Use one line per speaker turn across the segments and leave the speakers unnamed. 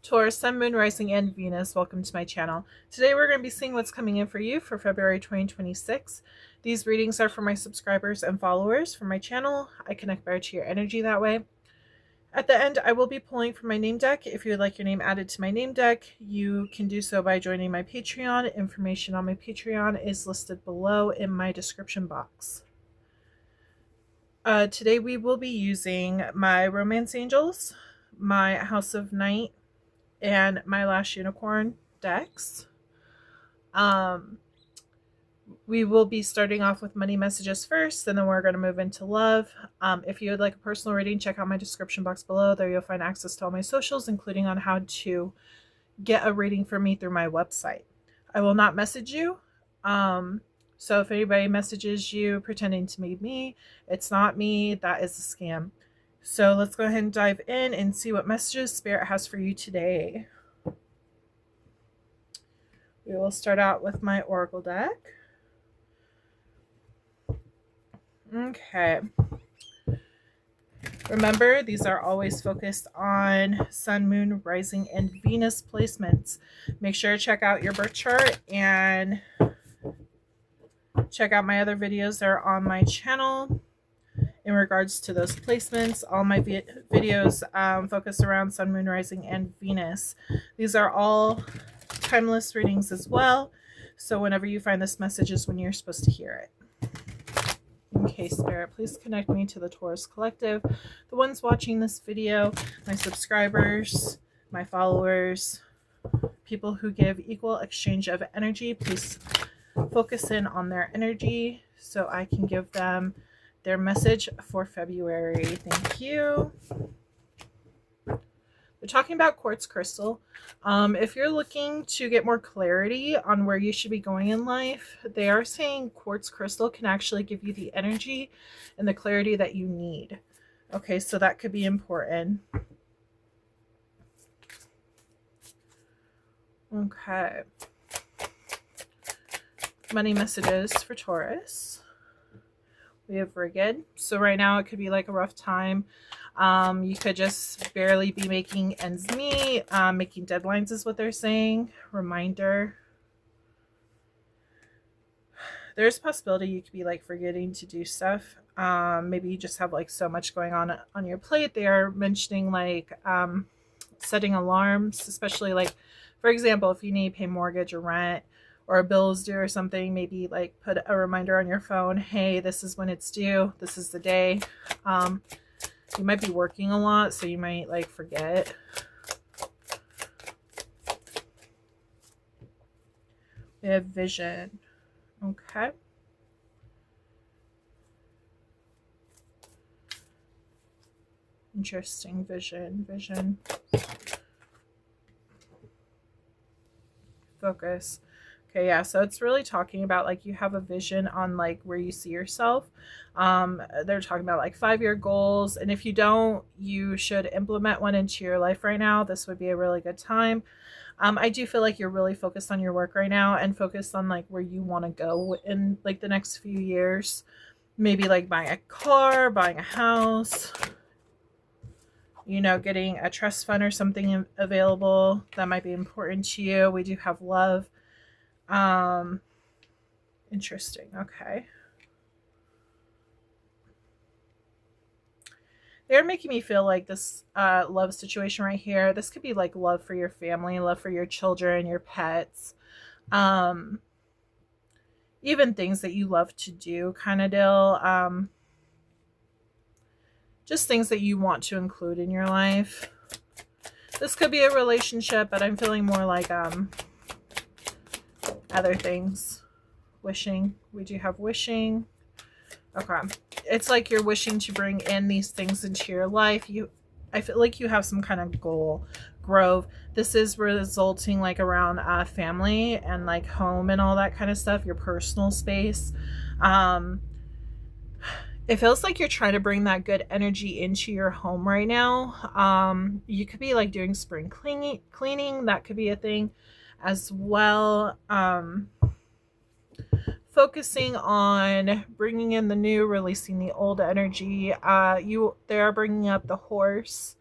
Taurus, Sun, Moon, Rising, and Venus, welcome to my channel. Today we're going to be seeing what's coming in for you for February 2026. These readings are for my subscribers and followers for my channel. I connect better to your energy that way. At the end, I will be pulling from my name deck. If you would like your name added to my name deck, you can do so by joining my Patreon. Information on my Patreon is listed below in my description box. Today we will be using my Romance Angels, my House of Night, and my Last Unicorn decks. We will be starting off with money messages first, and then we're going to move into love. If you would like a personal reading, check out my description box below. There you'll find access to all my socials, including on how to get a reading from me through my website. I will not message you. So if anybody messages you pretending to be me, it's not me. That is a scam. So let's go ahead and dive in and see what messages Spirit has for you today. We will start out with my Oracle deck. Okay. Remember, these are always focused on Sun, Moon, Rising, and Venus placements. Make sure to check out your birth chart and check out my other videos that are on my channel in regards to those placements. All my videos focus around Sun, Moon, Rising, and Venus. These are all timeless readings as well. So whenever you find this message is when you're supposed to hear it. Okay, Spirit, please connect me to the Taurus Collective, the ones watching this video, my subscribers, my followers, people who give equal exchange of energy. Please focus in on their energy so I can give them their message for February. Thank you. They're talking about quartz crystal. If you're looking to get more clarity on where you should be going in life, they are saying quartz crystal can actually give you the energy and the clarity that you need. Okay, so that could be important. Okay. Money messages for Taurus. We have rigid. So right now it could be like a rough time. You could just barely be making ends meet. Making deadlines is what they're saying. Reminder. There's a possibility you could be like forgetting to do stuff. Maybe you just have like so much going on your plate. They are mentioning like setting alarms, especially like, for example, if you need to pay mortgage or rent or a bill is due or something, maybe like put a reminder on your phone. Hey, this is when it's due. This is the day. You might be working a lot, so you might like forget. We have vision. Okay. Interesting. Vision. Focus. Okay, yeah, so it's really talking about like you have a vision on like where you see yourself. They're talking about like 5-year goals, and if you don't, you should implement one into your life right now. This would be a really good time. I do feel like you're really focused on your work right now and focused on like where you want to go in like the next few years. Maybe like buying a car, buying a house, you know, getting a trust fund or something available that might be important to you. We do have love. Interesting. Okay. They're making me feel like this love situation right here. This could be like love for your family, love for your children, your pets, even things that you love to do kind of deal. Just things that you want to include in your life. This could be a relationship, but I'm feeling more like other things. Wishing. We do have wishing. Okay. It's like you're wishing to bring in these things into your life. I feel like you have some kind of goal. Grove. This is resulting like around family and like home and all that kind of stuff. Your personal space. It feels like you're trying to bring that good energy into your home right now. You could be like doing spring cleaning. That could be a thing as well. Focusing on bringing in the new, releasing the old energy. They are bringing up the horse.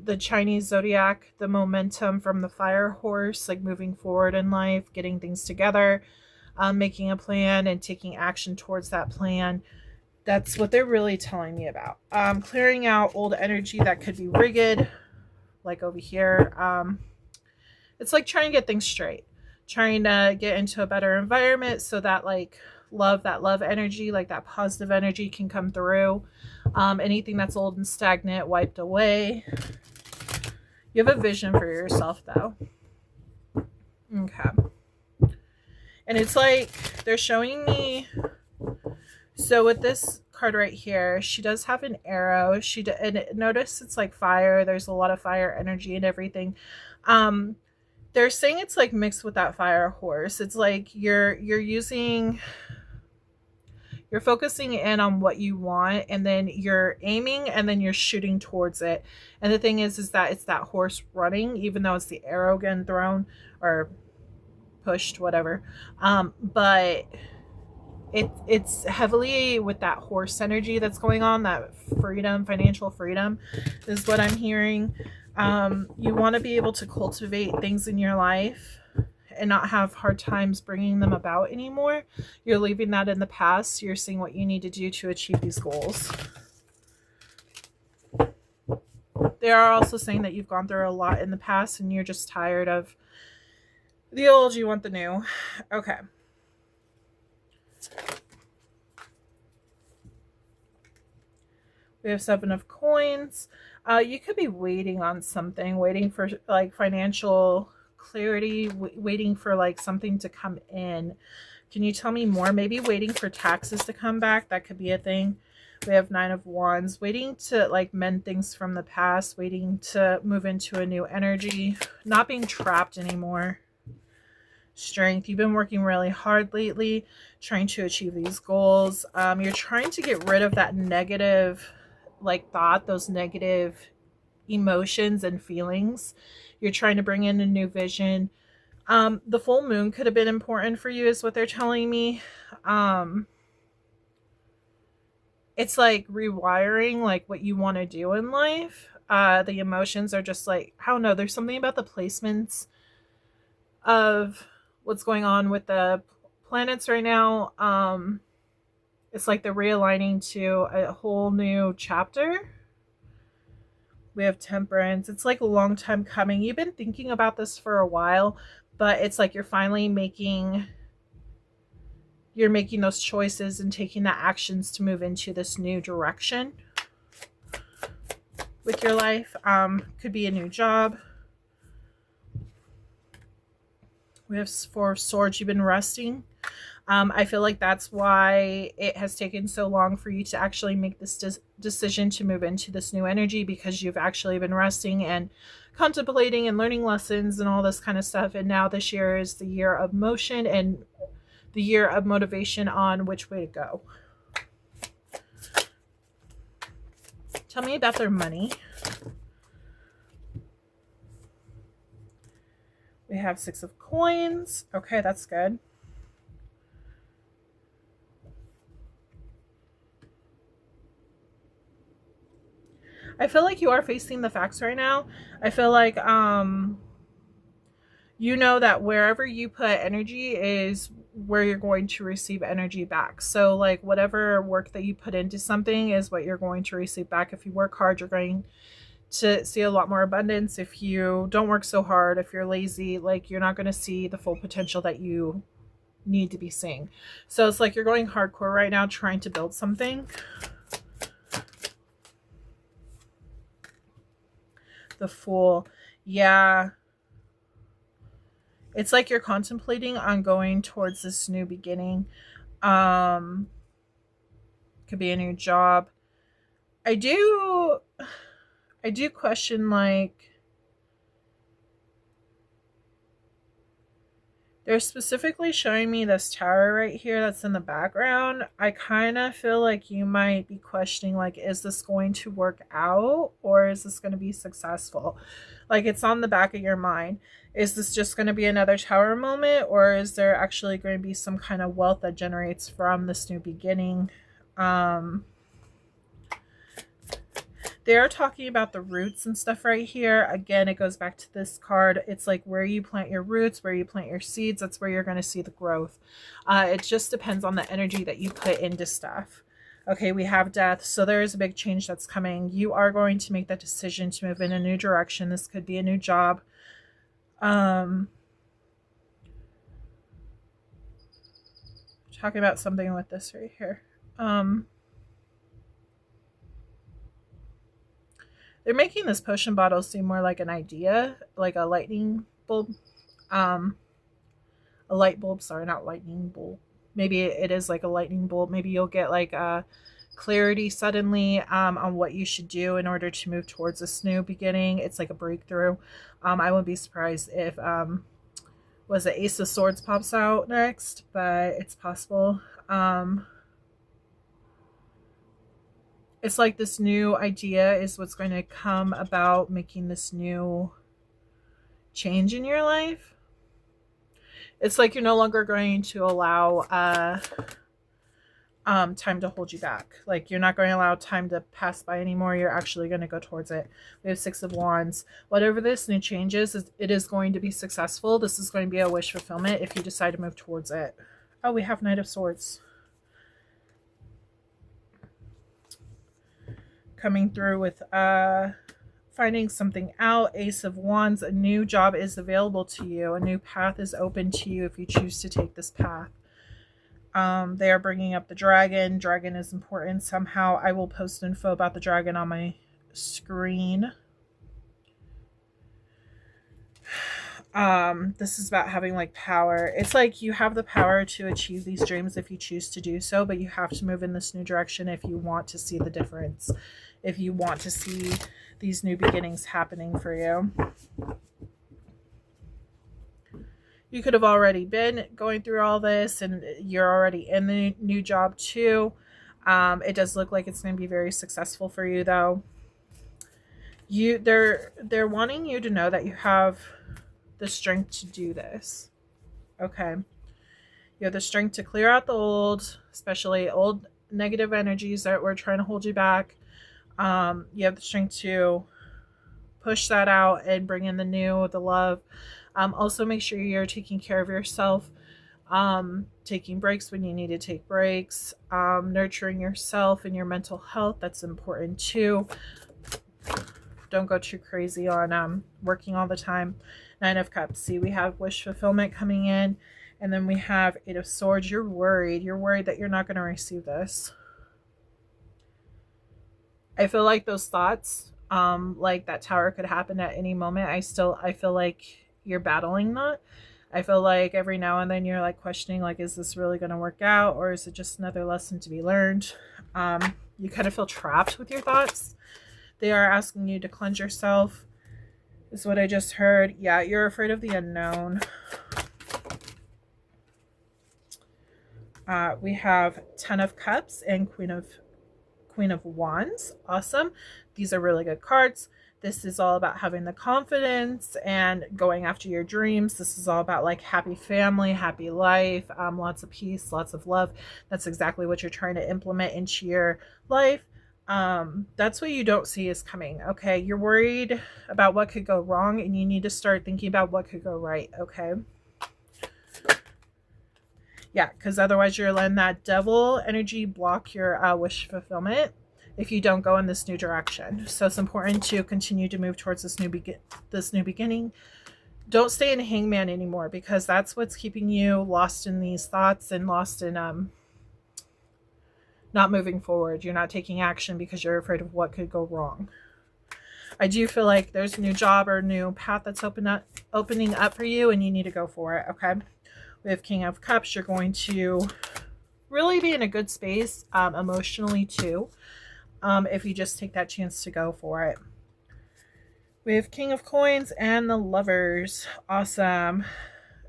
the Chinese zodiac, the momentum from the fire horse, like moving forward in life, getting things together, making a plan and taking action towards that plan. That's what they're really telling me about. Clearing out old energy that could be rigged, like over here. It's like trying to get things straight, trying to get into a better environment so that like that love energy, like that positive energy can come through. Anything that's old and stagnant, wiped away. You have a vision for yourself though. Okay. And it's like they're showing me, so with this card right here, she does have an arrow. And notice it's like fire. There's a lot of fire energy and everything. They're saying it's like mixed with that fire horse. It's like you're focusing in on what you want, and then you're aiming, and then you're shooting towards it. And the thing is that it's that horse running, even though it's the arrow getting thrown or pushed, whatever. But it's heavily with that horse energy that's going on, that freedom, financial freedom is what I'm hearing. You want to be able to cultivate things in your life and not have hard times bringing them about anymore. You're leaving that in the past. You're seeing what you need to do to achieve these goals. They are also saying that you've gone through a lot in the past and you're just tired of the old, you want the new. Okay. We have 7 of coins. You could be waiting on something, waiting for like financial clarity, waiting for like something to come in. Can you tell me more? Maybe waiting for taxes to come back. That could be a thing. We have 9 of wands, waiting to like mend things from the past, waiting to move into a new energy, not being trapped anymore. Strength. You've been working really hard lately, trying to achieve these goals. You're trying to get rid of that negative like thought, those negative emotions and feelings. You're trying to bring in a new vision. The full moon could have been important for you is what they're telling me. It's like rewiring like what you want to do in life. The emotions are just like, I don't know, there's something about the placements of what's going on with the planets right now. It's like they're realigning to a whole new chapter. We have temperance. It's like a long time coming. You've been thinking about this for a while, but it's like you're finally making those choices and taking the actions to move into this new direction with your life. Could be a new job. We have 4 of swords. You've been resting. I feel like that's why it has taken so long for you to actually make this decision to move into this new energy, because you've actually been resting and contemplating and learning lessons and all this kind of stuff. And now this year is the year of motion and the year of motivation on which way to go. Tell me about their money. We have 6 of coins. Okay, that's good. I feel like you are facing the facts right now. I feel like you know that wherever you put energy is where you're going to receive energy back. So like whatever work that you put into something is what you're going to receive back. If you work hard, you're going to see a lot more abundance. If you don't work so hard, if you're lazy, like you're not going to see the full potential that you need to be seeing. So it's like you're going hardcore right now trying to build something. The Fool. Yeah. It's like you're contemplating on going towards this new beginning. Could be a new job. I do question, like, they're specifically showing me this tower right here that's in the background. I kind of feel like you might be questioning, like, is this going to work out or is this going to be successful? Like, it's on the back of your mind. Is this just going to be another tower moment, or is there actually going to be some kind of wealth that generates from this new beginning? They're talking about the roots and stuff right here. Again, it goes back to this card. It's like where you plant your roots, where you plant your seeds, that's where you're going to see the growth. It just depends on the energy that you put into stuff. Okay, we have death. So there is a big change that's coming. You are going to make that decision to move in a new direction. This could be a new job. Talking about something with this right here. They're making this potion bottle seem more like an idea, like a lightning bulb. A light bulb, sorry, not lightning bulb. Maybe it is like a lightning bolt. Maybe you'll get like a clarity suddenly on what you should do in order to move towards this new beginning. It's like a breakthrough. I wouldn't be surprised if was it Ace of Swords pops out next, but it's possible. It's like this new idea is what's going to come about making this new change in your life. It's like you're no longer going to allow time to hold you back. Like you're not going to allow time to pass by anymore. You're actually going to go towards it. We have Six of Wands. Whatever this new change is, it is going to be successful. This is going to be a wish fulfillment if you decide to move towards it. Oh, we have Knight of Swords coming through with finding something out. Ace of Wands. A new job is available to you. A new path is open to you if you choose to take this path. They are bringing up the dragon. Dragon is important somehow. I will post info about the dragon on my screen. This is about having like power. It's like you have the power to achieve these dreams if you choose to do so, but you have to move in this new direction if you want to see the difference, if you want to see these new beginnings happening for you. You could have already been going through all this and you're already in the new job too. It does look like it's going to be very successful for you though. They're wanting you to know that you have the strength to do this. Okay. You have the strength to clear out the old, especially old negative energies that were trying to hold you back. You have the strength to push that out and bring in the new, the love. Also make sure you're taking care of yourself, taking breaks when you need to take breaks, nurturing yourself and your mental health. That's important too. Don't go too crazy on working all the time. Nine of Cups. See, we have wish fulfillment coming in, and then we have Eight of Swords. You're worried. You're worried that you're not going to receive this. I feel like those thoughts, like that tower could happen at any moment. I feel like you're battling that. I feel like every now and then you're like questioning, like, is this really going to work out, or is it just another lesson to be learned? You kind of feel trapped with your thoughts. They are asking you to cleanse yourself, is what I just heard. Yeah, you're afraid of the unknown. We have 10 of Cups and Queen of Wands. Awesome. These are really good cards. This is all about having the confidence and going after your dreams. This is all about like happy family, happy life, lots of peace, lots of love. That's exactly what you're trying to implement into your life. That's what you don't see is coming. Okay. You're worried about what could go wrong and you need to start thinking about what could go right. Okay. Yeah. Cause otherwise you're letting that devil energy block your, wish fulfillment if you don't go in this new direction. So it's important to continue to move towards this new beginning. Don't stay in hangman anymore, because that's what's keeping you lost in these thoughts and lost in, not moving forward. You're not taking action because you're afraid of what could go wrong. I do feel like there's a new job or a new path that's opening up for you, and you need to go for it. Okay. We have King of Cups. You're going to really be in a good space, emotionally too, if you just take that chance to go for it. We have King of Coins and the Lovers. Awesome.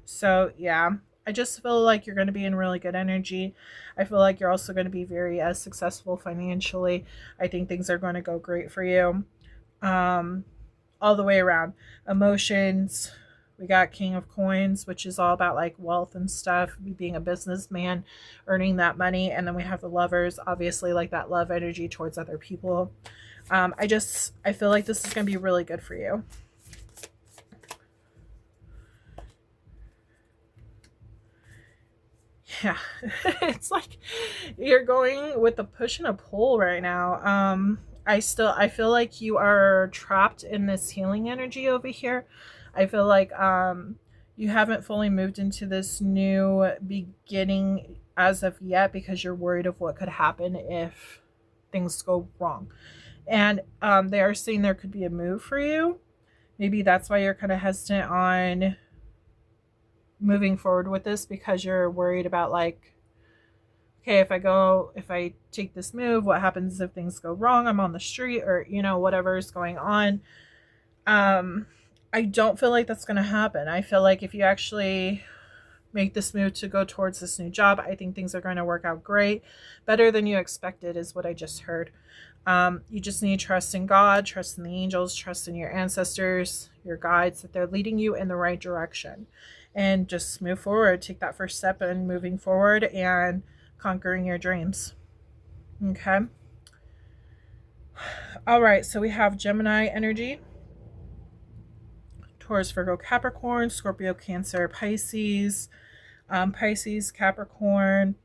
So yeah, I just feel like you're going to be in really good energy. I feel like you're also going to be very successful financially. I think things are going to go great for you. All the way around. Emotions, We got King of Coins, which is all about like wealth and stuff, being a businessman, earning that money. And then we have the Lovers, obviously like that love energy towards other people. I feel like this is going to be really good for you. Yeah, it's like you're going with a push and a pull right now. I feel like you are trapped in this healing energy over here. I feel like you haven't fully moved into this new beginning as of yet because you're worried of what could happen if things go wrong. And they are saying there could be a move for you. Maybe that's why you're kind of hesitant on moving forward with this, because you're worried about like, okay, if I take this move, what happens if things go wrong? I'm on the street, or whatever is going on. I don't feel like that's going to happen. I feel like if you actually make this move to go towards this new job, I think things are going to work out great, better than you expected is what I just heard. You just need trust in God, trust in the angels, trust in your ancestors, your guides, that they're leading you in the right direction. And just move forward, take that first step in moving forward and conquering your dreams. Okay. All right, so we have Gemini energy, Taurus, Virgo, Capricorn, Scorpio, Cancer, Pisces, Pisces, Capricorn,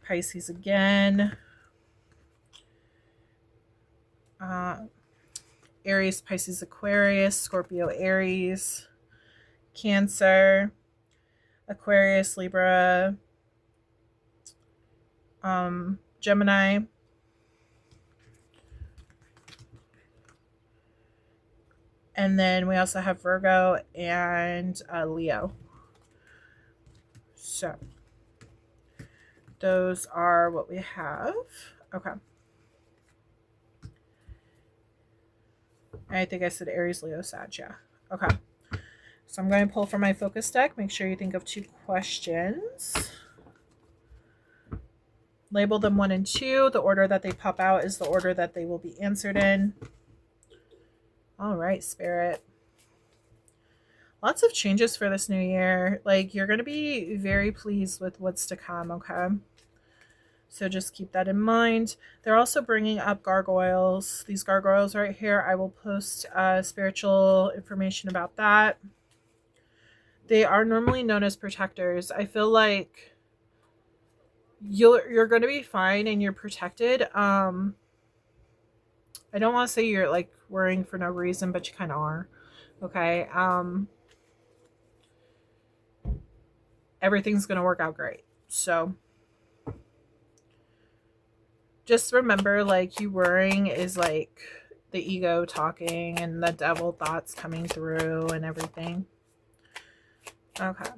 Pisces again, Aries, Pisces, Aquarius, Scorpio, Aries, Cancer, Aquarius, Libra, Gemini, and then we also have Virgo and Leo. So those are what we have. Okay. I think I said Aries, Leo, Sag. Yeah. Okay. So I'm going to pull from my focus deck. Make sure you think of 2 questions. Label them 1 and 2. The order that they pop out is the order that they will be answered in. All right, Spirit. Lots of changes for this new year. Like, you're going to be very pleased with what's to come, okay? So just keep that in mind. They're also bringing up gargoyles. These gargoyles right here, I will post spiritual information about that. They are normally known as protectors. I feel like you're going to be fine and you're protected. I don't want to say you're like worrying for no reason, but you kind of are. Okay. Everything's going to work out great. So just remember, like, you worrying is like the ego talking and the devil thoughts coming through and everything. Okay.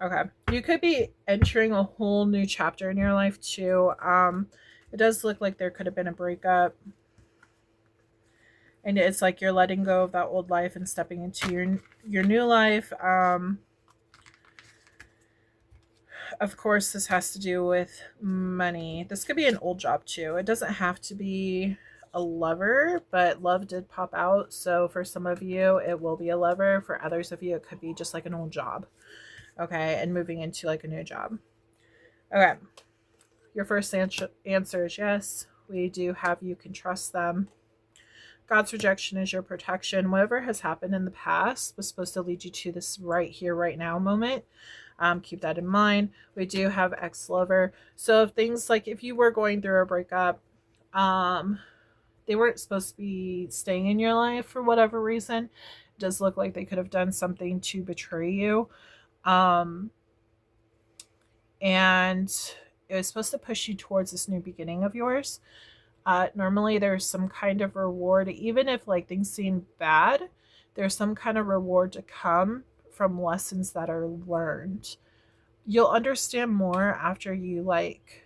Okay. You could be entering a whole new chapter in your life too. It does look like there could have been a breakup. And it's like you're letting go of that old life and stepping into your new life. Of course, this has to do with money. This could be an old job too. It doesn't have to be a lover, but love did pop out. So for some of you, it will be a lover. For others of you, it could be just like an old job. Okay, and moving into like a new job. Okay, your first answer is yes. We do have you can trust them. God's rejection is your protection. Whatever has happened in the past was supposed to lead you to this right here, right now moment. Keep that in mind. We do have ex-lover. So if things like if you were going through a breakup, they weren't supposed to be staying in your life for whatever reason. It does look like they could have done something to betray you. And it was supposed to push you towards this new beginning of yours. Normally there's some kind of reward, even if like things seem bad, there's some kind of reward to come from lessons that are learned. You'll understand more after you like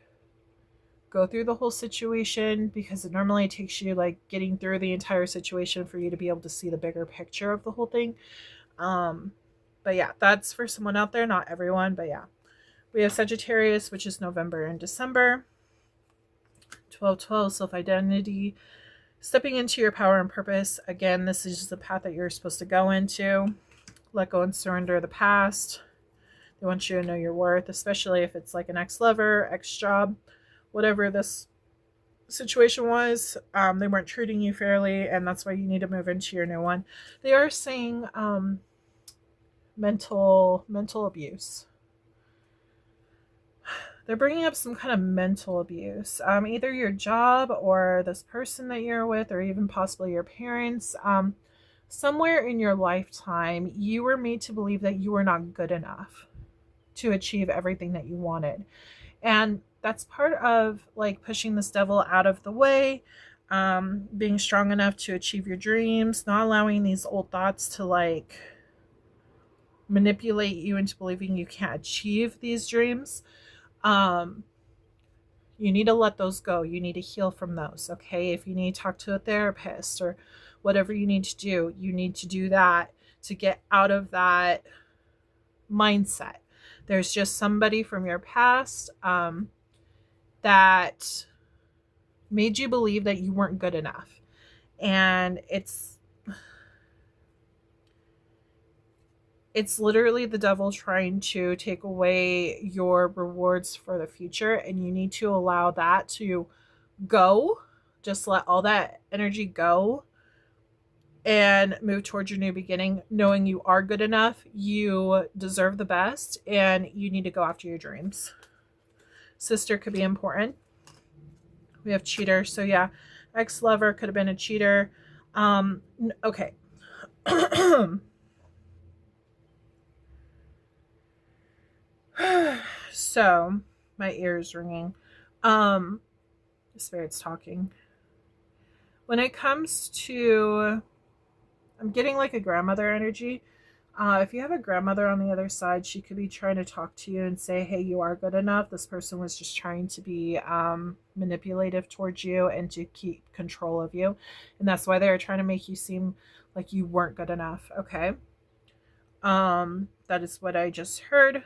go through the whole situation, because it normally takes you like getting through the entire situation for you to be able to see the bigger picture of the whole thing. But yeah, that's for someone out there, not everyone, but yeah. We have Sagittarius, which is November and December. 12/12, self-identity, stepping into your power and purpose. Again, this is the path that you're supposed to go into. Let go and surrender the past. They want you to know your worth, especially if it's like an ex-lover, ex-job, whatever this situation was. They weren't treating you fairly, and that's why you need to move into your new one. They are saying mental abuse. They're bringing up some kind of mental abuse, either your job or this person that you're with, or even possibly your parents. Somewhere in your lifetime, you were made to believe that you were not good enough to achieve everything that you wanted. And that's part of like pushing this devil out of the way, being strong enough to achieve your dreams, not allowing these old thoughts to like manipulate you into believing you can't achieve these dreams. You need to let those go. You need to heal from those. Okay. If you need to talk to a therapist or whatever you need to do that to get out of that mindset. There's just somebody from your past that made you believe that you weren't good enough. And it's literally the devil trying to take away your rewards for the future, and you need to allow that to go. Just let all that energy go and move towards your new beginning, knowing you are good enough, you deserve the best, and you need to go after your dreams. Sister could be important. We have cheater. So yeah, ex-lover could have been a cheater. Okay. So my ears ringing. The spirit's talking. When it comes to, I'm getting like a grandmother energy. If you have a grandmother on the other side, she could be trying to talk to you and say, hey, you are good enough. This person was just trying to be manipulative towards you and to keep control of you. And that's why they were trying to make you seem like you weren't good enough. Okay. That is what I just heard.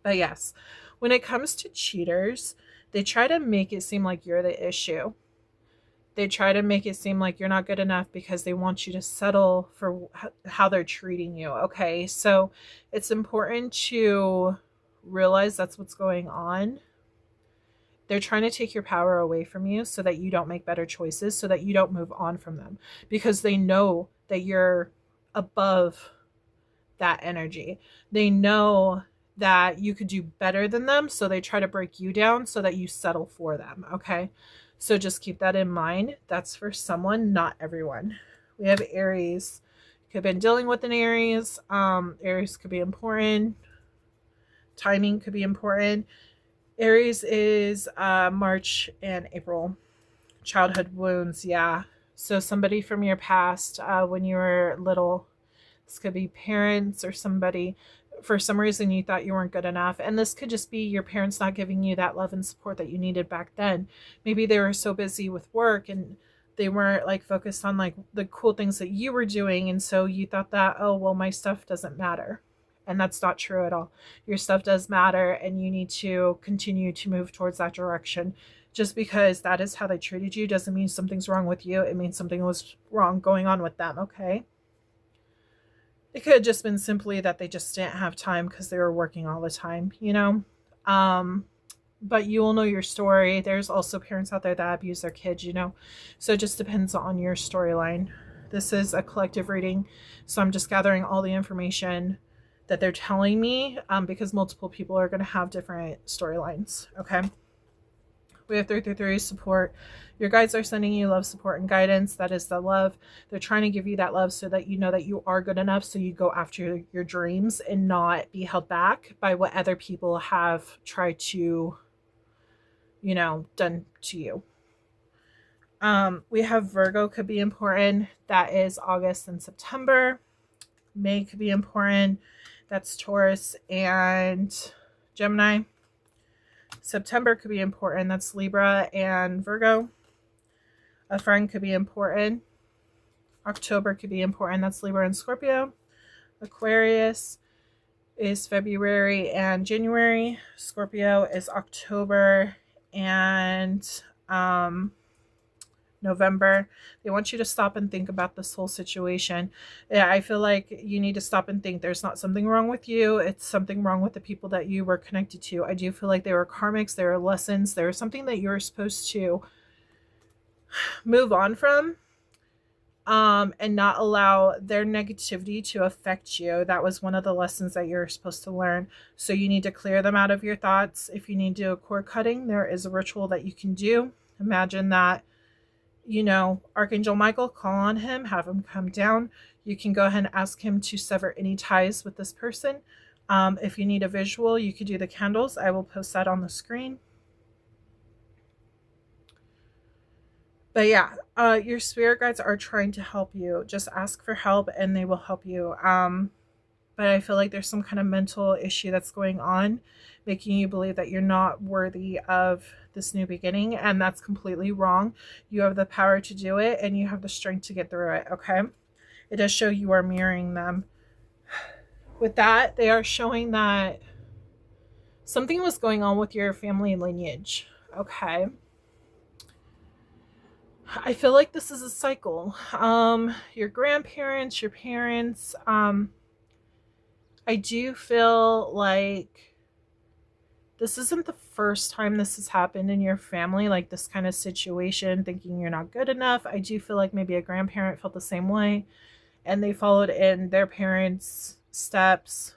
But yes, when it comes to cheaters, they try to make it seem like you're the issue. They try to make it seem like you're not good enough because they want you to settle for how they're treating you. Okay, so it's important to realize that's what's going on. They're trying to take your power away from you so that you don't make better choices, so that you don't move on from them, because they know that you're above that energy. They know that you could do better than them, so they try to break you down so that you settle for them. Okay, so just keep that in mind. That's for someone, not everyone. We have Aries. Could have been dealing with an Aries. Aries could be important. Timing could be important. Aries is March and April. Childhood wounds, yeah. So somebody from your past, when you were little. This could be parents or somebody. For some reason you thought you weren't good enough, and this could just be your parents not giving you that love and support that you needed back then. Maybe they were so busy with work and they weren't like focused on like the cool things that you were doing, and so you thought that, oh well, my stuff doesn't matter. And that's not true at all. Your stuff does matter, and you need to continue to move towards that direction. Just because that is how they treated you doesn't mean something's wrong with you. It means something was wrong going on with them. Okay, it could have just been simply that they just didn't have time because they were working all the time, you know? But you will know your story. There's also parents out there that abuse their kids, you know? So it just depends on your storyline. This is a collective reading, so I'm just gathering all the information that they're telling me, because multiple people are going to have different storylines, okay? We have 333 support. Your guides are sending you love, support, and guidance. That is the love. They're trying to give you that love so that you know that you are good enough, so you go after your dreams and not be held back by what other people have tried to, you know, done to you. We have Virgo could be important. That is August and September. May could be important. That's Taurus and Gemini. September could be important. That's Libra and Virgo. A friend could be important. October could be important. That's Libra and Scorpio. Aquarius is February and January. Scorpio is October and November. They want you to stop and think about this whole situation. Yeah, I feel like you need to stop and think. There's not something wrong with you. It's something wrong with the people that you were connected to. I do feel like they were karmics. There are lessons. There was something that you were supposed to move on from, and not allow their negativity to affect you. That was one of the lessons that you're supposed to learn. So you need to clear them out of your thoughts. If you need to do a cord cutting, there is a ritual that you can do. Imagine that, Archangel Michael, call on him, have him come down. You can go ahead and ask him to sever any ties with this person. If you need a visual, you could do the candles. I will post that on the screen. But yeah, your spirit guides are trying to help you. Just ask for help and they will help you. But I feel like there's some kind of mental issue that's going on, making you believe that you're not worthy of this new beginning. And that's completely wrong. You have the power to do it and you have the strength to get through it. Okay. It does show you are mirroring them. With that, they are showing that something was going on with your family lineage. Okay. I feel like this is a cycle. Your grandparents, your parents, I do feel like this isn't the first time this has happened in your family, like this kind of situation, thinking you're not good enough. I do feel like maybe a grandparent felt the same way and they followed in their parents' steps.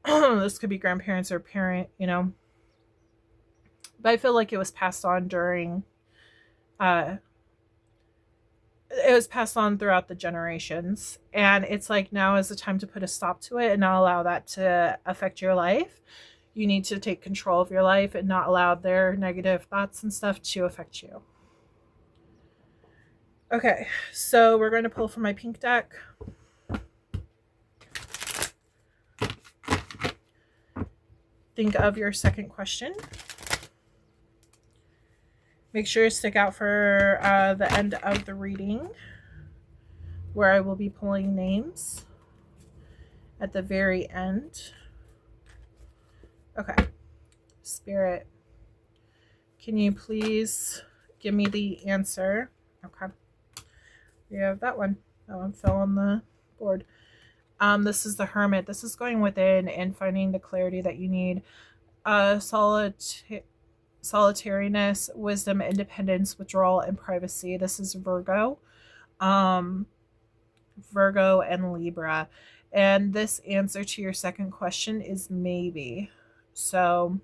This could be grandparents or parent, but I feel like it was passed on during it was passed on throughout the generations, and it's like now is the time to put a stop to it and not allow that to affect your life. You need to take control of your life and not allow their negative thoughts and stuff to affect you. Okay, so we're going to pull from my pink deck. Think of your second question. Make sure to stick out for the end of the reading, where I will be pulling names at the very end. Okay. Spirit, can you please give me the answer? Okay. We have that one. That one fell on the board. This is the Hermit. This is going within and finding the clarity that you need. Solitariness, wisdom, independence, withdrawal, and privacy. This is Virgo. Virgo and Libra. And this answer to your second question is maybe. So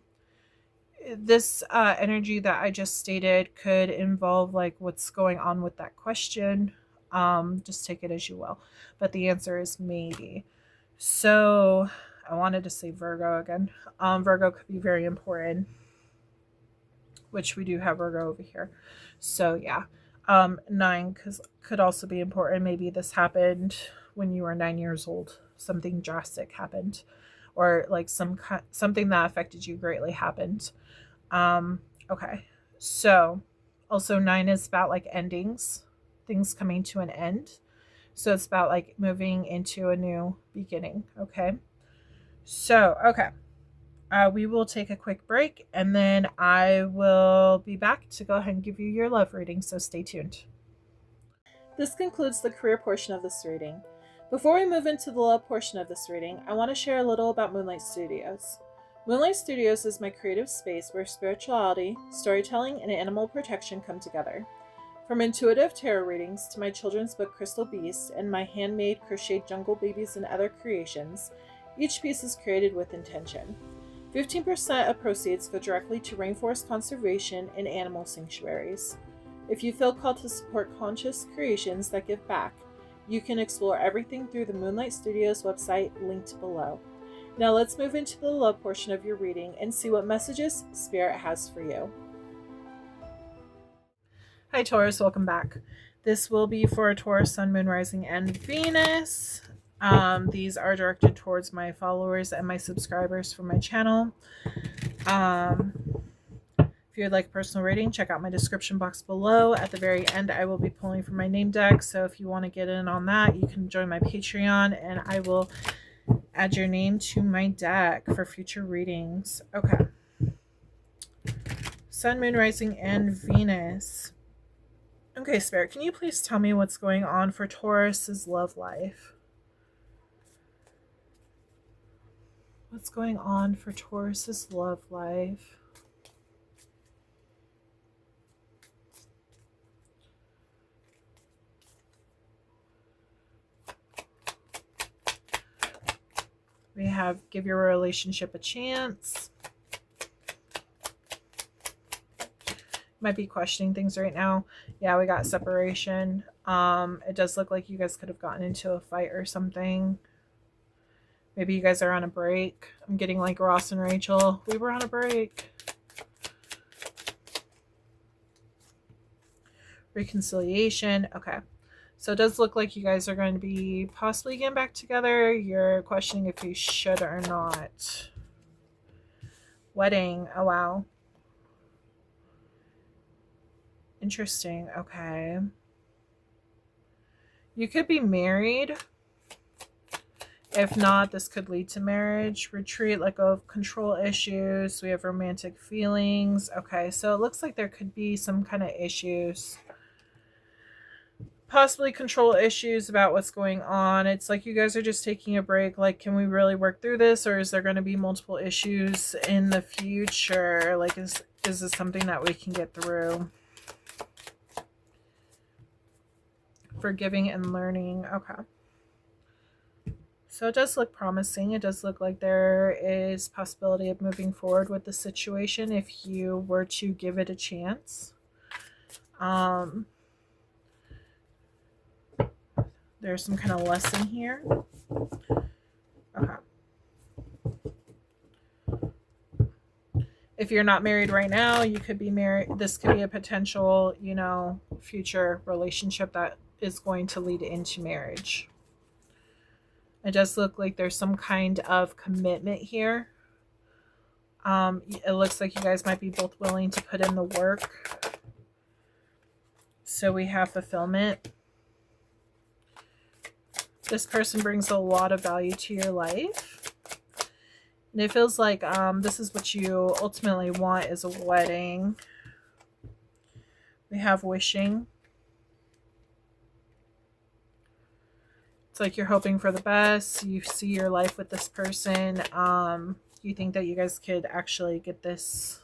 this energy that I just stated could involve like what's going on with that question. Just take it as you will. But the answer is maybe. So I wanted to say Virgo again. Virgo could be very important, which we do have Virgo over here. So yeah. 9 could also be important. Maybe this happened when you were 9 years old. Something drastic happened, or like something that affected you greatly happened. Okay. So also 9 is about like endings, things coming to an end. So it's about like moving into a new beginning. Okay. So, okay. We will take a quick break and then I will be back to go ahead and give you your love reading. So stay tuned. This concludes the career portion of this reading. Before we move into the love portion of this reading, I want to share a little about Moonlight Studios. Moonlight Studios is my creative space where spirituality, storytelling, and animal protection come together. From intuitive tarot readings to my children's book Crystal Beast and my handmade crocheted jungle babies and other creations, each piece is created with intention. 15% of proceeds go directly to rainforest conservation and animal sanctuaries. If you feel called to support conscious creations that give back, you can explore everything through the Moonlight Studios website linked below. Now let's move into the love portion of your reading and see what messages Spirit has for you. Hi Taurus, welcome back. This will be for Taurus, Sun, Moon, Rising, and Venus. These are directed towards my followers and my subscribers for my channel. If If you would like a personal reading, check out my description box below. At the very end, I will be pulling from my name deck. So if you want to get in on that, you can join my Patreon and I will add your name to my deck for future readings. Okay. Sun, Moon, Rising, and Venus. Okay, Spirit, can you please tell me what's going on for Taurus's love life? What's going on for Taurus's love life? We have give your relationship a chance. Might be questioning things right now. Yeah, we got separation. It does look like you guys could have gotten into a fight or something. Maybe you guys are on a break. I'm getting like Ross and Rachel. We were on a break. Reconciliation. Okay. So it does look like you guys are going to be possibly getting back together. You're questioning if you should or not. Wedding. Oh, wow. Interesting. Okay. You could be married. If not, this could lead to marriage. Retreat, let go of control issues. We have romantic feelings. Okay, so it looks like there could be some kind of issues. Possibly control issues about what's going on. It's like you guys are just taking a break. Like, can we really work through this? Or is there going to be multiple issues in the future? Like, is this something that we can get through? Forgiving and learning. Okay. So it does look promising. It does look like there is possibility of moving forward with the situation if you were to give it a chance. There's some kind of lesson here. Okay. If you're not married right now, you could be married. This could be a potential, future relationship that is going to lead into marriage. It does look like there's some kind of commitment here. It looks like you guys might be both willing to put in the work. So we have fulfillment. This person brings a lot of value to your life. And it feels like this is what you ultimately want, is a wedding. We have wishing. It's like you're hoping for the best. You see your life with this person. You think that you guys could actually get this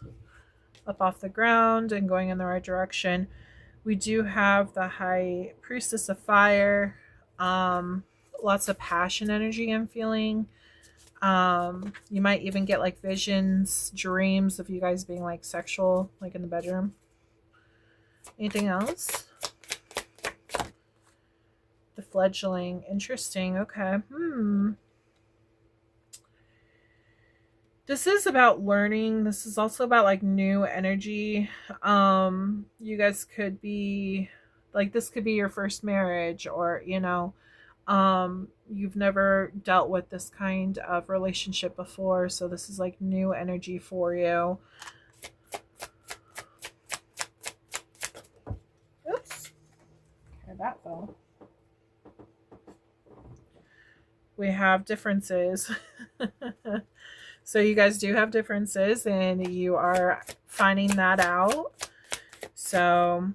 up off the ground and going in the right direction. We do have the High Priestess of Fire. Lots of passion energy I'm feeling. You might even get like visions, dreams of you guys being like sexual, like in the bedroom. Anything else? The fledgling. Interesting. Okay. This is about learning. This is also about like new energy. You guys could be like, this could be your first marriage, or you've never dealt with this kind of relationship before, so this is like new energy for you. Oops. Okay, that fell. We have differences. So you guys do have differences and you are finding that out. So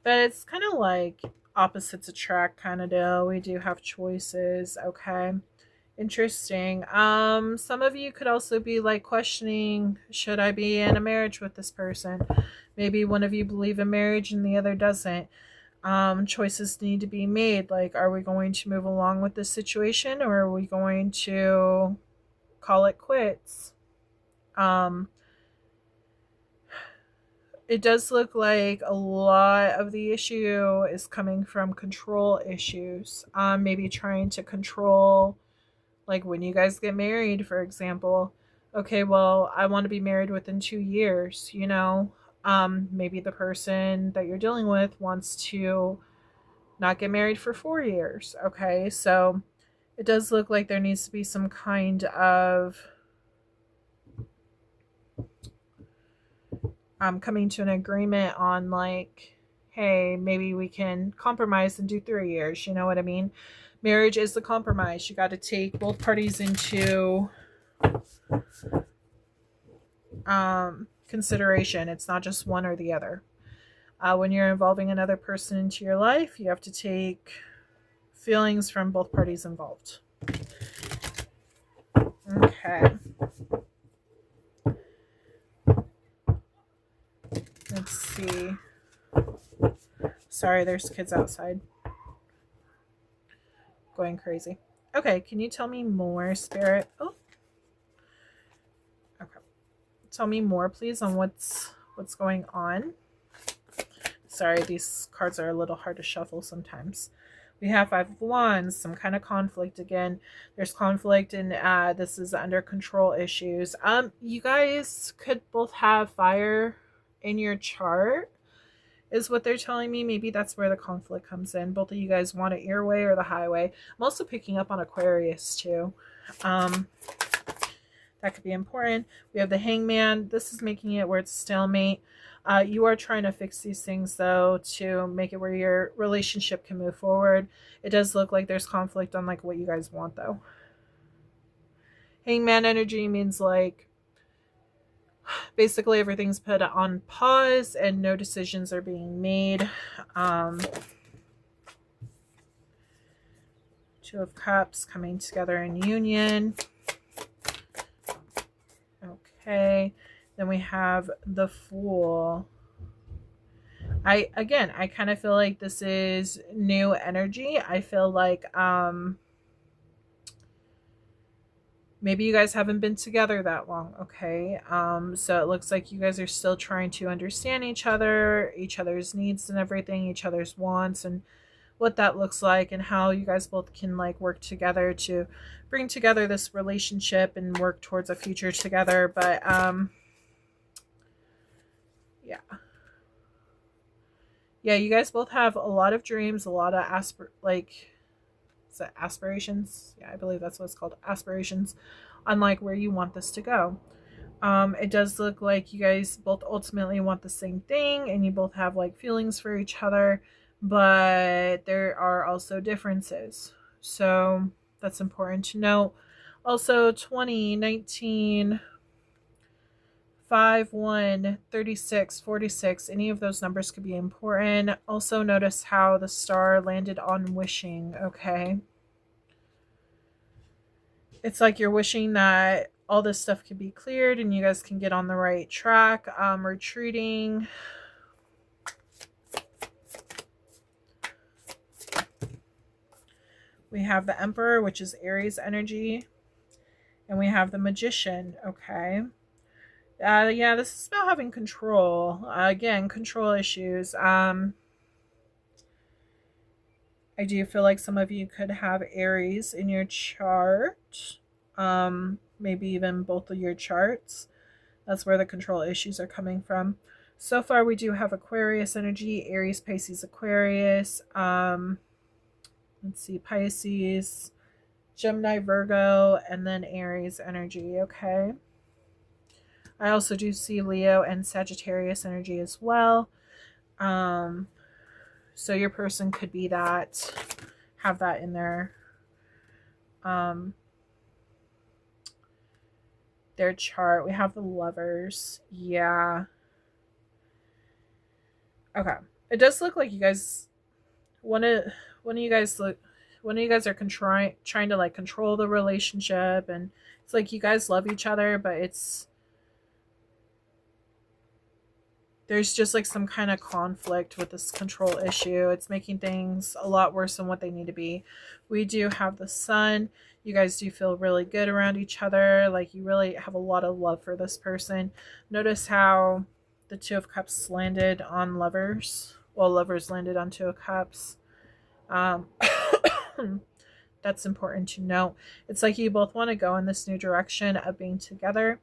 but it's kind of like opposites attract kind of deal. We do have choices. Okay. Interesting. Some of you could also be like questioning, should I be in a marriage with this person? Maybe one of you believe in marriage and the other doesn't. Choices need to be made. Like, are we going to move along with this situation, or are we going to call it quits? It does look like a lot of the issue is coming from control issues. Maybe trying to control, like when you guys get married, for example. Okay, well, I want to be married within 2 years, maybe the person that you're dealing with wants to not get married for 4 years. Okay, so It does look like there needs to be some kind of coming to an agreement on, like, hey, maybe we can compromise and do 3 years. You know what I mean? Marriage is the compromise. You got to take both parties into consideration. It's not just one or the other. When you're involving another person into your life, you have to take feelings from both parties involved. Okay. Let's see. Sorry, there's kids outside going crazy. Okay, can you tell me more, Spirit? Oh. Okay. Tell me more, please, on what's going on. Sorry, these cards are a little hard to shuffle sometimes. We have 5 of Wands, some kind of conflict again. There's conflict, and this is under control issues. You guys could both have fire in your chart, is what they're telling me. Maybe that's where the conflict comes in. Both of you guys want it your way or the highway. I'm also picking up on Aquarius too. That could be important. We have the Hangman. This is making it where it's stalemate. You are trying to fix these things, though, to make it where your relationship can move forward. It does look like there's conflict on, like, what you guys want, though. Hangman energy means, like, basically everything's put on pause and no decisions are being made. 2 of Cups coming together in union. Okay. Then we have the Fool. I kind of feel like this is new energy. I feel like maybe you guys haven't been together that long, okay? So it looks like you guys are still trying to understand each other's needs and everything, each other's wants, and what that looks like, and how you guys both can, like, work together to bring together this relationship and work towards a future together. But yeah, you guys both have a lot of dreams, a lot of aspirations. Yeah, I believe that's what it's called, aspirations, on, like, where you want this to go. It does look like you guys both ultimately want the same thing, and you both have, like, feelings for each other, but there are also differences. So that's important to note. Also, 20, 19, 5, 1, 36, 46, any of those numbers could be important. Also, notice how the star landed on wishing, okay? It's like you're wishing that all this stuff could be cleared and you guys can get on the right track. Retreating. We have the Emperor, which is Aries energy. And we have the Magician, okay? Yeah, this is about having control. Again, control issues. I do feel like some of you could have Aries in your chart. Maybe even both of your charts. That's where the control issues are coming from. So far, we do have Aquarius energy, Aries, Pisces, Aquarius. Let's see, Pisces, Gemini, Virgo, and then Aries energy, okay? I also do see Leo and Sagittarius energy as well. So your person could be that, have that in their chart. We have the Lovers. Yeah. Okay. It does look like you guys, one of you guys are trying to, like, control the relationship, and it's like you guys love each other, but there's just, like, some kind of conflict with this control issue. It's making things a lot worse than what they need to be. We do have the Sun. You guys do feel really good around each other. Like, you really have a lot of love for this person. Notice how the 2 of Cups landed on Lovers. Well, Lovers landed on 2 of Cups. That's important to note. It's like you both want to go in this new direction of being together.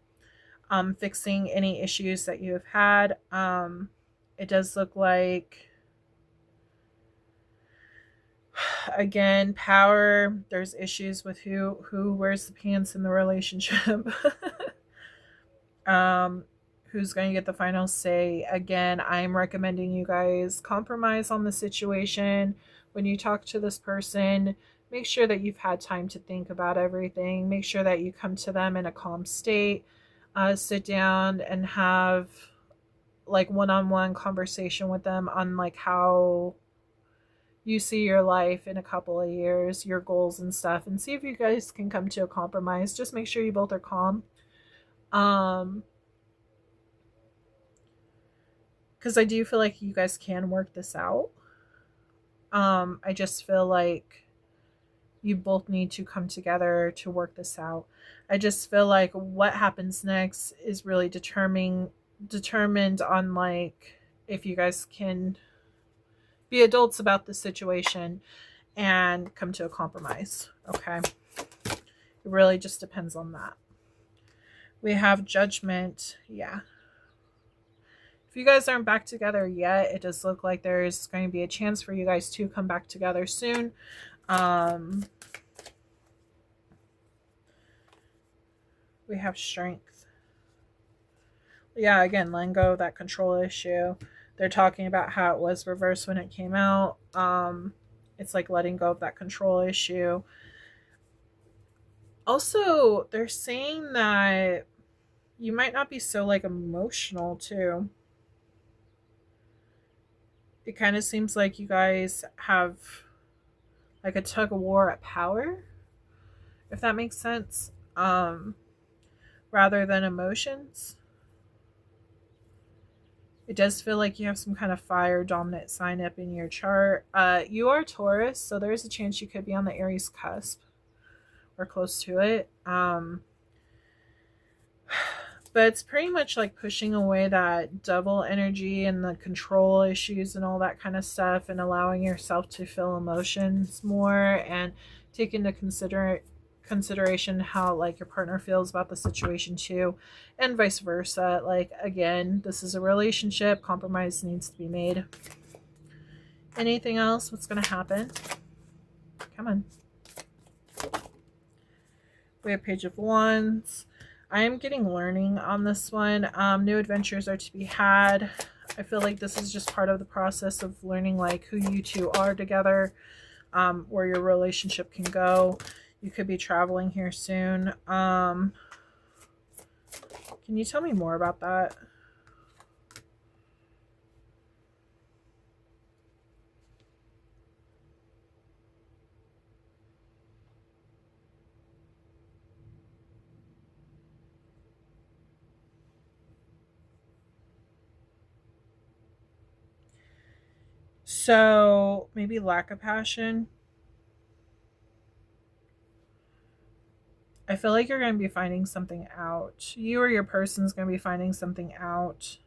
Fixing any issues that you have had. It does look like Again, power. There's issues with who wears the pants in the relationship. um, who's going to get the final say? Again, I'm recommending you guys compromise on the situation. When you talk to this person, make sure that you've had time to think about everything. Make sure that you come to them in a calm state. Sit down and have like one-on-one conversation with them on like how you see your life in a couple of years, your goals and stuff, and see if you guys can come to a compromise. Just make sure you both are calm. Because I do feel like you guys can work this out. I just feel like you both need to come together to work this out. I just feel like what happens next is really determined on like if you guys can be adults about the situation and come to a compromise. Okay. It really just depends on that. We have Judgment. Yeah. If you guys aren't back together yet, it does look like there's going to be a chance for you guys to come back together soon. We have Strength. Yeah, again, letting go of that control issue. They're talking about how it was reversed when it came out. It's like letting go of that control issue. Also, they're saying that you might not be so like emotional too. It kind of seems like you guys have like a tug of war at power, if that makes sense, rather than emotions. It does feel like you have some kind of fire dominant sign up in your chart. You are Taurus, so there's a chance you could be on the Aries cusp or close to it. But it's pretty much like pushing away that devil energy and the control issues and all that kind of stuff, and allowing yourself to feel emotions more and take into consideration how like your partner feels about the situation too, and vice versa. Like again, this is a relationship. Compromise needs to be made. Anything else? What's going to happen? Come on. We have Page of Wands. I am getting learning on this one. New adventures are to be had. I feel like this is just part of the process of learning like who you two are together, where your relationship can go. You could be traveling here soon. Can you tell me more about that? So maybe lack of passion. I feel like you're going to be finding something out. You or your person's going to be finding something out.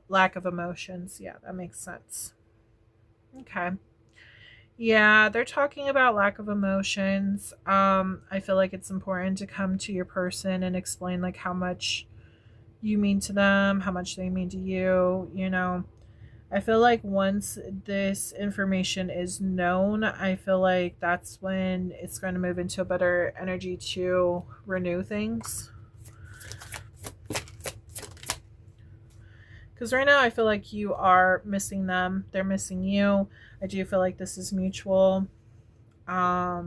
Lack of emotions. Yeah, that makes sense. Okay. Yeah, they're talking about lack of emotions. I feel like it's important to come to your person and explain like how much you mean to them, how much they mean to you, you know. I feel like once this information is known, I feel like that's when it's going to move into a better energy to renew things. Because right now I feel like you are missing them. They're missing you. I do feel like this is mutual. I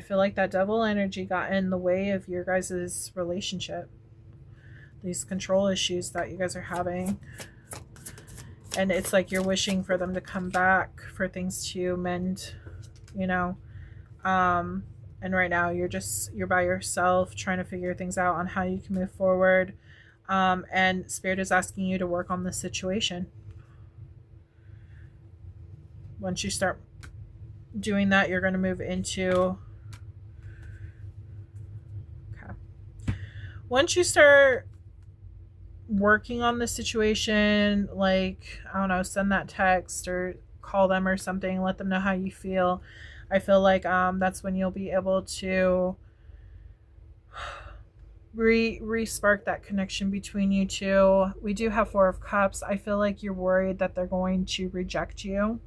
feel like that devil energy got in the way of your guys' relationship. These control issues that you guys are having. And it's like you're wishing for them to come back, for things to mend, you know. And right now you're by yourself trying to figure things out on how you can move forward. And Spirit is asking you to work on this situation. Once you start doing that, you're going to move into... Okay. Once you start working on the situation, like, I don't know, send that text or call them or something, let them know how you feel. I feel like that's when you'll be able to re-spark that connection between you two. We do have Four of Cups. I feel like you're worried that they're going to reject you.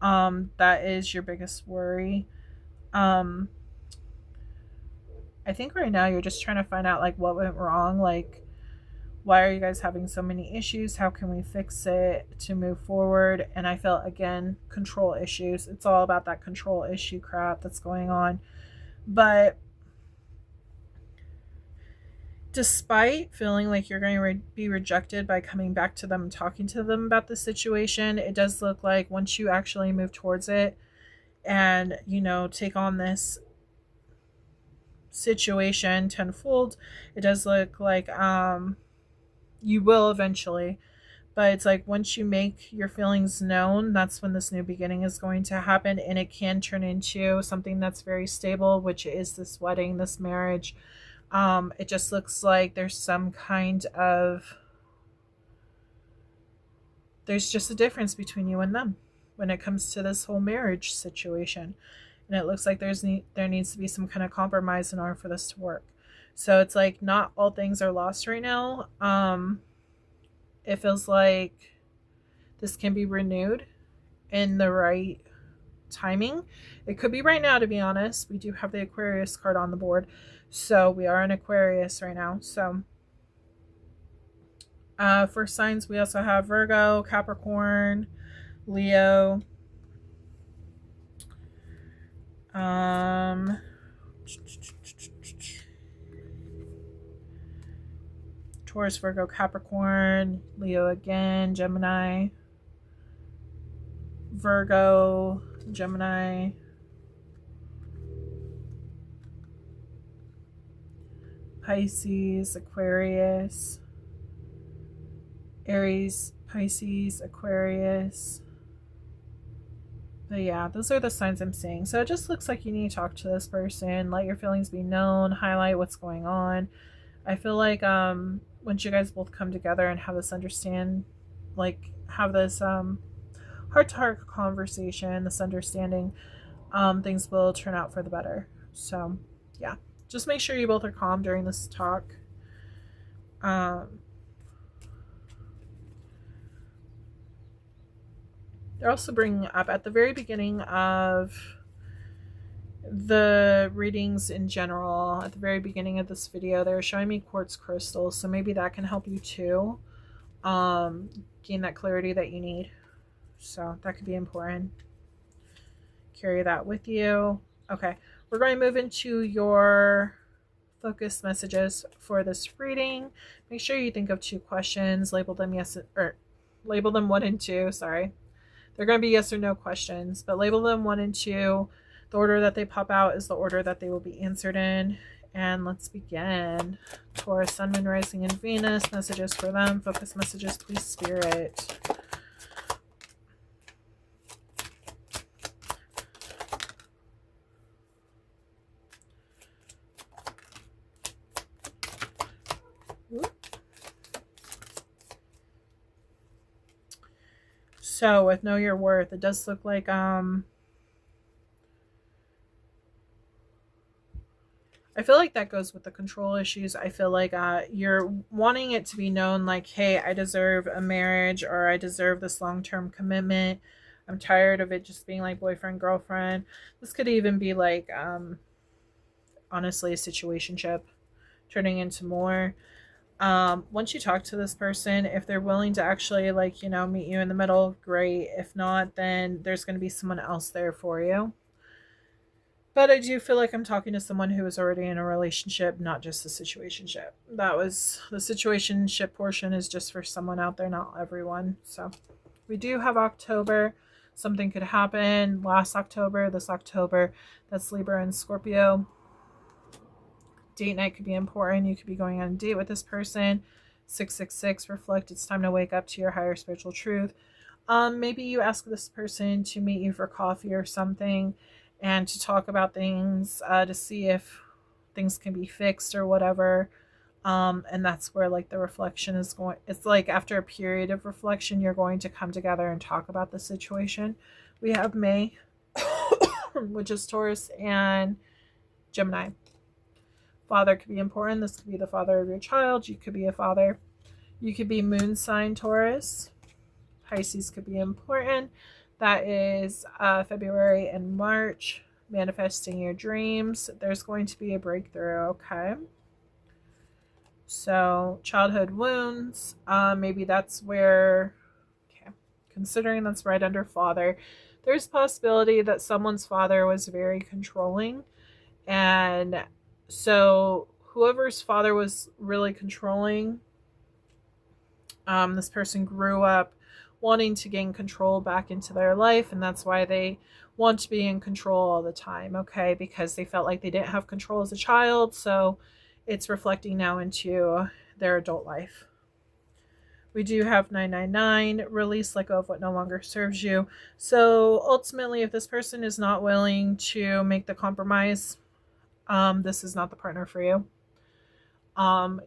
That is your biggest worry. I think right now you're just trying to find out like what went wrong, like why are you guys having so many issues? How can we fix it to move forward? And I felt again control issues. It's all about that control issue crap that's going on. But despite feeling like you're going to be rejected by coming back to them and talking to them about the situation, it does look like once you actually move towards it and, you know, take on this situation tenfold, it does look like you will eventually. But it's like once you make your feelings known, that's when this new beginning is going to happen, and it can turn into something that's very stable, which is this wedding, this marriage. It just looks like there's just a difference between you and them when it comes to this whole marriage situation. And it looks like there needs to be some kind of compromise in order for this to work. So it's like not all things are lost right now. It feels like this can be renewed in the right timing. It could be right now, to be honest. We do have the Aquarius card on the board. So we are in Aquarius right now. So for signs, we also have Virgo, Capricorn, Leo, Taurus, Virgo, Capricorn, Leo again, Gemini, Virgo, Gemini, Pisces, Aquarius, Aries, Pisces, Aquarius. But yeah, those are the signs I'm seeing. So it just looks like you need to talk to this person, let your feelings be known, highlight what's going on. I feel like once you guys both come together and have this have this heart-to-heart conversation, this understanding, things will turn out for the better. So yeah, just make sure you both are calm during this talk. They're also bringing up at the very beginning of the readings in general, at the very beginning of this video, they're showing me quartz crystals. So maybe that can help you too gain that clarity that you need. So that could be important. Carry that with you. Okay, we're going to move into your focus messages for this reading. Make sure you think of 2 questions, label them yes or label them 1 and 2. Sorry. They're going to be yes or no questions, but label them 1 and 2. The order that they pop out is the order that they will be answered in. And let's begin. Taurus, Sun, Moon, Rising, and Venus. Messages for them. Focus messages, please, Spirit. So with Know Your Worth, it does look like I feel like that goes with the control issues. I feel like you're wanting it to be known like, hey, I deserve a marriage, or I deserve this long-term commitment. I'm tired of it just being like boyfriend, girlfriend. This could even be like honestly a situationship turning into more. Once you talk to this person, if they're willing to actually like, you know, meet you in the middle, great. If not, then there's going to be someone else there for you. But I do feel like I'm talking to someone who is already in a relationship, not just a situationship. That was the situationship portion is just for someone out there, not everyone. So we do have October. Something could happen last October, this October. That's Libra and Scorpio. Date night could be important. You could be going on a date with this person. 666, reflect. It's time to wake up to your higher spiritual truth. Maybe you ask this person to meet you for coffee or something and to talk about things, to see if things can be fixed or whatever. And that's where like the reflection is going. It's like after a period of reflection, you're going to come together and talk about the situation. We have May, which is Taurus and Gemini. Father could be important. This could be the father of your child. You could be a father. You could be moon sign Taurus. Pisces could be important. That is February and March. Manifesting your dreams. There's going to be a breakthrough, okay? So, childhood wounds. Maybe that's where, okay, considering that's right under father, there's possibility that someone's father was very controlling. And so, whoever's father was really controlling, this person grew up wanting to gain control back into their life, and that's why they want to be in control all the time, okay? Because they felt like they didn't have control as a child, so it's reflecting now into their adult life. We do have 999, release, let go of what no longer serves you. So ultimately, if this person is not willing to make the compromise, this is not the partner for you.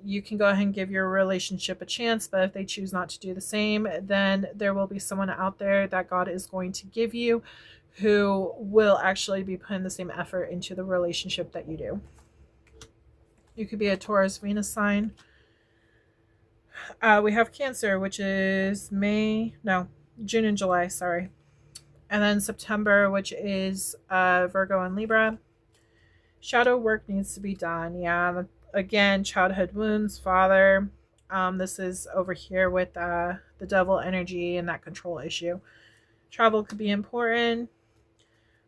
You can go ahead and give your relationship a chance, but if they choose not to do the same, then there will be someone out there that God is going to give you who will actually be putting the same effort into the relationship that you do. You could be a Taurus Venus sign. We have Cancer, which is June and July, sorry. And then September, which is Virgo and Libra. Shadow work needs to be done. Yeah, again, childhood wounds, father. This is over here with the devil energy and that control issue. Travel could be important.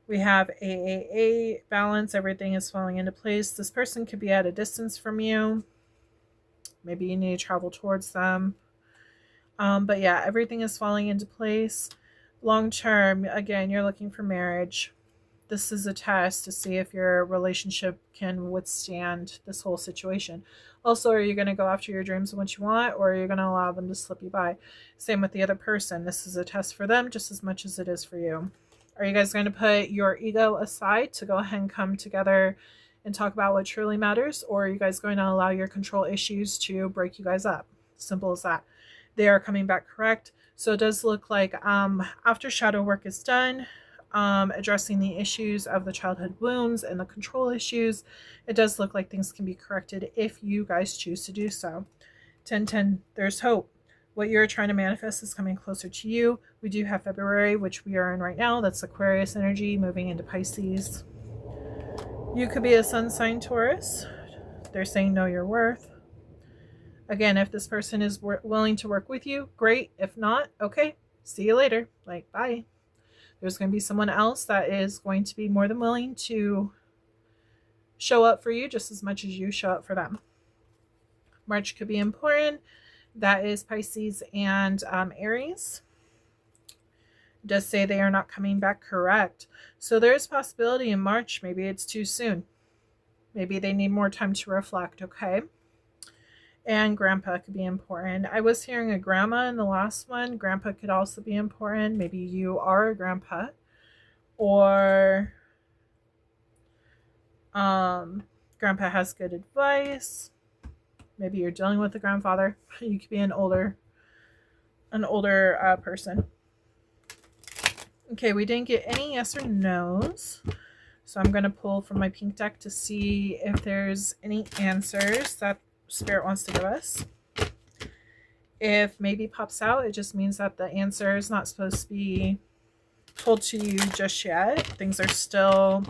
We have AAA, balance. Everything is falling into place. This person could be at a distance from you. Maybe you need to travel towards them. But yeah, everything is falling into place. Long term, again, you're looking for marriage. This is a test to see if your relationship can withstand this whole situation. Also, are you going to go after your dreams and what you want, or are you going to allow them to slip you by? Same with the other person. This is a test for them just as much as it is for you. Are you guys going to put your ego aside to go ahead and come together and talk about what truly matters, or are you guys going to allow your control issues to break you guys up? Simple as that. They are coming back correct. So it does look like after shadow work is done, addressing the issues of the childhood wounds and the control issues, it does look like things can be corrected if you guys choose to do so. 1010, there's hope. What you're trying to manifest is coming closer to you. We do have February, which we are in right now. That's Aquarius energy moving into Pisces. You could be a sun sign Taurus. They're saying know your worth. Again, if this person is willing to work with you, great. If not, okay, see you later. Like, bye. There's going to be someone else that is going to be more than willing to show up for you just as much as you show up for them. March could be important. That is Pisces and Aries. It does say they are not coming back correct. So there is possibility in March. Maybe it's too soon. Maybe they need more time to reflect, okay? And grandpa could be important. I was hearing a grandma in the last one. Grandpa could also be important. Maybe you are a grandpa. Or grandpa has good advice. Maybe you're dealing with a grandfather. You could be an older person. Okay, we didn't get any yes or no's. So I'm going to pull from my pink deck to see if there's any answers that Spirit wants to give us. If maybe pops out, it just means that the answer is not supposed to be told to you just yet. Things are still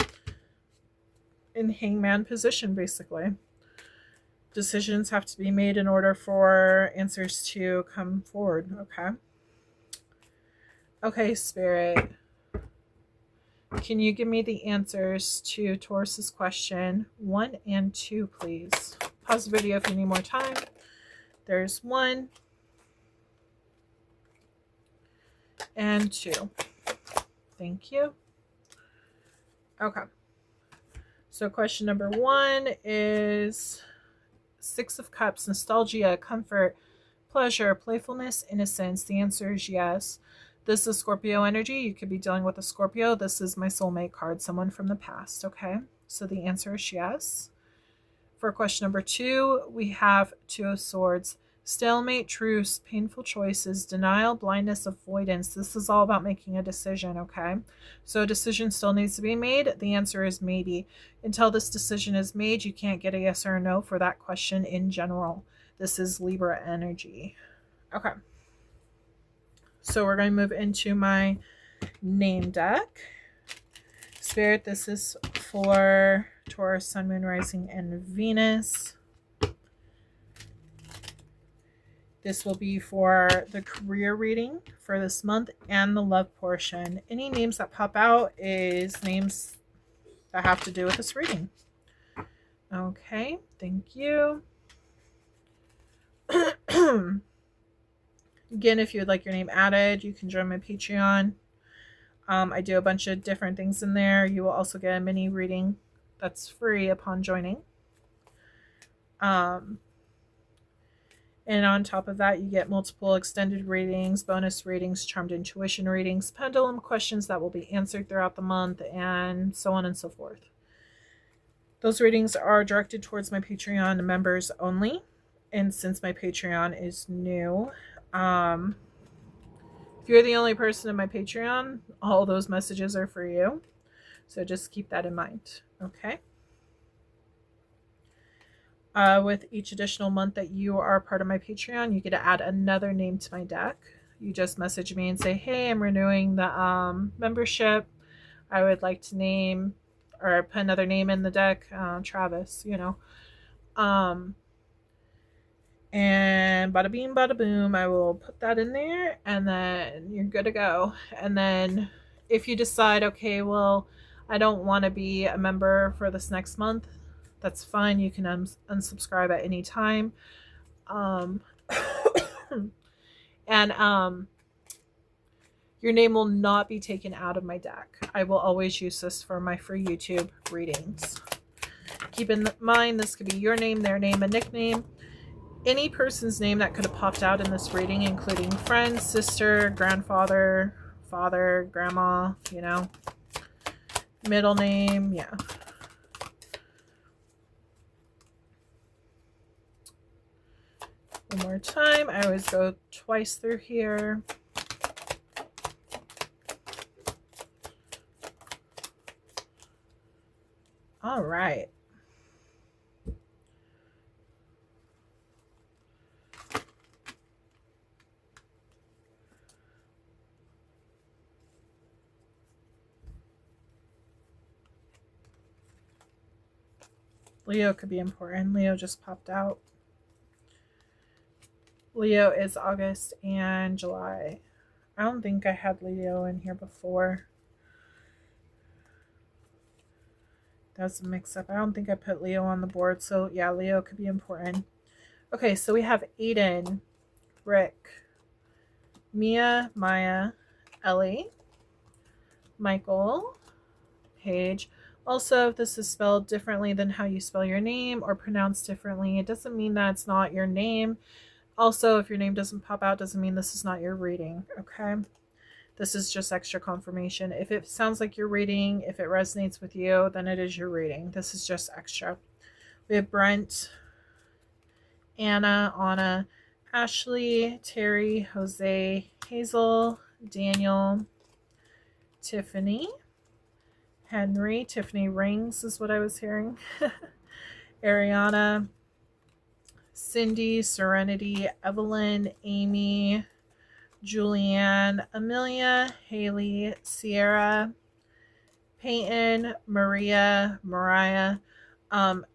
in hangman position, basically. Decisions have to be made in order for answers to come forward, okay? Okay, Spirit. Can you give me the answers to Taurus's question 1 and 2, please? Pause the video if you need more time. There's 1 and 2. Thank you. Okay. So question number 1 is 6 of Cups, nostalgia, comfort, pleasure, playfulness, innocence. The answer is yes. This is Scorpio energy. You could be dealing with a Scorpio. This is my soulmate card, someone from the past, okay? So the answer is yes. For question number 2, we have 2 of Swords. Stalemate, truce, painful choices, denial, blindness, avoidance. This is all about making a decision, okay? So a decision still needs to be made. The answer is maybe. Until this decision is made, you can't get a yes or a no for that question in general. This is Libra energy. Okay. So we're going to move into my name deck. Spirit, this is for Taurus, Sun, Moon, Rising, and Venus. This will be for the career reading for this month and the love portion. Any names that pop out is names that have to do with this reading. Okay, thank you. Again, if you would like your name added, you can join my Patreon. I do a bunch of different things in there. You will also get a mini reading that's free upon joining. And on top of that, you get multiple extended readings, bonus readings, charmed intuition readings, pendulum questions that will be answered throughout the month, and so on and so forth. Those readings are directed towards my Patreon members only. And since my Patreon is new, if you're the only person in my Patreon, all those messages are for you. So just keep that in mind, okay? With each additional month that you are part of my Patreon, you get to add another name to my deck. You just message me and say, hey, I'm renewing the membership. I would like to name or put another name in the deck, Travis, you know. And bada beam, bada boom, I will put that in there and then you're good to go. And then if you decide, okay, well, I don't want to be a member for this next month, that's fine. You can unsubscribe at any time. Your name will not be taken out of my deck. I will always use this for my free YouTube readings. Keep in mind, this could be your name, their name, a nickname. Any person's name that could have popped out in this reading, including friend, sister, grandfather, father, grandma, you know, middle name, yeah. One more time. I always go twice through here. All right. Leo could be important. Leo just popped out. Leo is August and July. I don't think I had Leo in here before. That's a mix-up. I don't think I put Leo on the board. So yeah, Leo could be important. Okay, so we have Aiden, Rick, Mia, Maya, Ellie, Michael, Paige. Also, if this is spelled differently than how you spell your name or pronounced differently, it doesn't mean that it's not your name. Also, if your name doesn't pop out, doesn't mean this is not your reading, okay? This is just extra confirmation. If it sounds like your reading, if it resonates with you, then it is your reading. This is just extra. We have Brent, Anna, Ashley, Terry, Jose, Hazel, Daniel, Tiffany, Henry. Tiffany Rings is what I was hearing. Ariana, Cindy, Serenity, Evelyn, Amy, Julianne, Amelia, Haley, Sierra, Peyton, Maria, Mariah,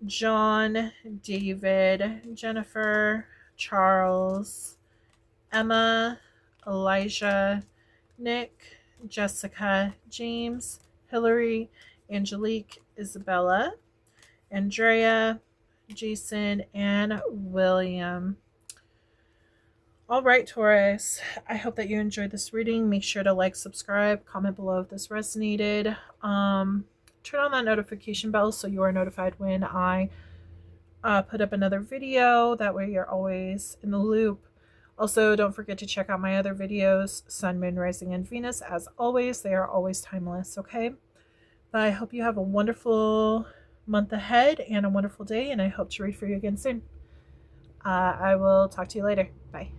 John, David, Jennifer, Charles, Emma, Elijah, Nick, Jessica, James, Hillary, Angelique, Isabella, Andrea, Jason, and William. All right, Taurus, I hope that you enjoyed this reading. Make sure to like, subscribe, comment below if this resonated. Turn on that notification bell so you are notified when I put up another video. That way you're always in the loop. Also, don't forget to check out my other videos, Sun, Moon, Rising, and Venus. As always, they are always timeless, okay? But I hope you have a wonderful month ahead and a wonderful day, and I hope to read for you again soon. I will talk to you later. Bye.